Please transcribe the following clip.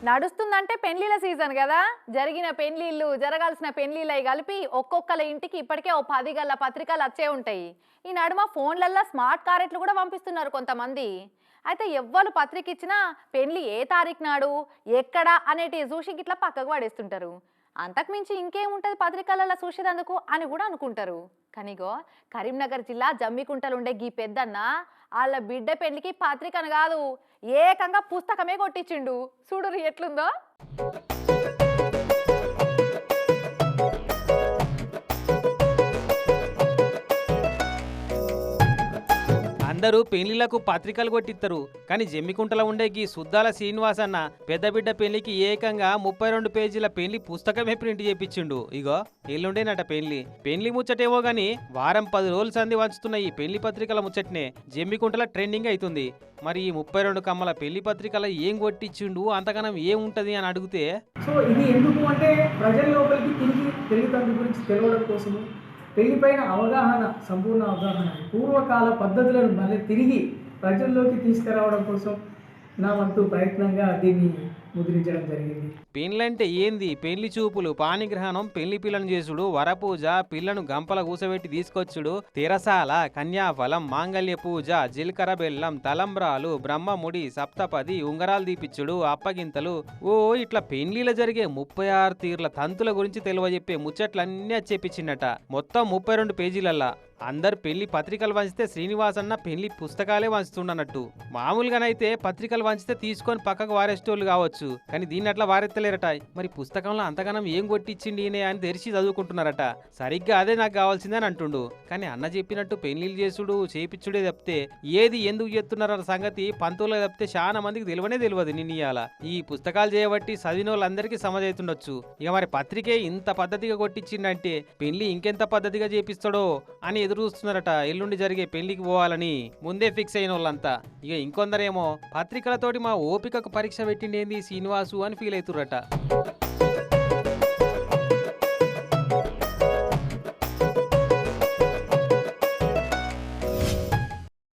నడుస్తుందంటే పెళ్లిళ్ళ సీజన్ కదా. జరిగిన పెళ్లిళ్ళు, జరగాల్సిన పెళ్లిళ్ళై కలిపి ఒక్కొక్కల ఇంటికి ఇప్పటికే ఓ 10 గల్ల పత్రికలు వచ్చే ఉంటాయి. ఈ నడుమ ఫోన్లల్లో స్మార్ట్ కారెట్లు కూడా పంపిస్తున్నారు కొంతమంది. అయితే ఎవ్వరు పత్రిక ఇచ్చినా పెళ్లి ఏ తారీఖు నాడు, ఎక్కడ అనేటి చూసి గిట్లా పక్కకు పడేస్తుంటారు. అంతకు మించి ఇంకేముంటది పత్రికలలో చూసేదందుకు అని కూడా అనుకుంటారు. కనిగో కరీంనగర్ జిల్లా జమ్మికుంటలు ఉండే గీ పెద్దన్న వాళ్ళ బిడ్డ పెళ్లికి పత్రికను కాదు ఏకంగా పుస్తకమే కొట్టించిండు. చూడు ఎట్లుందో. అందరూ పెళ్లిళ్లకు పత్రికలు కొట్టిస్తారు, కానీ జమ్మికుంటలో ఉండే గీ సుద్దాల శ్రీనివాస్ అన్న పెద్ద బిడ్డ పెళ్లికి ఏకంగా 32 పేజీల పెళ్లి పుస్తకమే ప్రింట్ చేపించిండు. ఇగో ఎల్లుండేనట పెళ్లి ముచ్చటేమో గాని వారం 10 రోజులు సంధి వంచుతున్న ఈ పెళ్లి పత్రికల ముచ్చటనే జమ్మికుంటల ట్రెండింగ్ అవుతుంది. మరి ఈ 32 కమ్మల పెళ్లి పత్రికల ఏం కొట్టించిండు, అంతగానం ఏముంటది అని అడిగితే, సో ఇది ఎందుకు అంటే ప్రజల లోపలికి తిరిగి పెళ్లితండ్రి గురించి తెలవడం కోసము, పెళ్లిపైన అవగాహన, సంపూర్ణ అవగాహన, పూర్వకాల పద్ధతులను మళ్ళీ తిరిగి ప్రజల్లోకి తీసుకురావడం కోసం నా వంతు ప్రయత్నంగా దీన్ని ముద్రించడం జరిగింది. పెళ్ళంటే ఏంది? పెళ్లి చూపులు, పాణిగ్రహణం, పెళ్లి పిల్లను చేసుడు, వరపూజ, పిల్లను గంపల కూసబెట్టి తీసుకొచ్చుడు, తెరసాల, కన్యాఫలం, మాంగళ్య పూజ, జీలకర్ర బెల్లం, తలంబ్రాలు, బ్రహ్మముడి, సప్తపది, ఉంగరాలు దీపిచ్చుడు, అప్పగింతలు, ఇట్లా పెళ్లిలో జరిగే 36 తీర్ల తంతుల గురించి తెలియజెప్పే ముచ్చట్లన్నీ చెప్పించిందట. మొత్తం 32 పేజీలల్లా. అందరు పెళ్లి పత్రికలు వంచితే శ్రీనివాస్ అన్న పెళ్లి పుస్తకాలే వంచుతుండనట్టు. మామూలుగానైతే పత్రికలు వంచితే తీసుకొని పక్కకు వారేసేటోళ్ళు కావచ్చు, కానీ దీన్ని అట్లా వారెత్తలేరట. మరి పుస్తకంలో అంతగానం ఏం కొట్టించిండి ఈయనే అని తెరిచి చదువుకుంటున్నారట. సరిగ్గా అదే నాకు కావాల్సిందని అంటుండు. కానీ అన్న చెప్పినట్టు పెళ్లిళ్ళు చేసుడు, చేపిచ్చుడే తప్పితే ఏది ఎందుకు చేస్తున్నారన్న సంగతి పంతులు తప్పితే చాలా మందికి తెలియదు నిన్నీయాల. ఈ పుస్తకాలు చేయబట్టి చదివిన వాళ్ళందరికీ సమజైతుండొచ్చు. ఇక మరి పత్రికే ఇంత పద్ధతిగా కొట్టించిండంటే పెళ్లి ఇంకెంత పద్ధతిగా చేపిస్తాడో అని ఎదురు చూస్తున్నారట. ఎల్లుండి జరిగే పెళ్లికి పోవాలని ముందే ఫిక్స్ అయిన వాళ్ళంతా. ఇక ఇంకొందరేమో పత్రికలతోటి మా ఓపికకు పరీక్ష పెట్టిండేంది శ్రీనివాసు అని ఫీల్ అవుతుర్రట.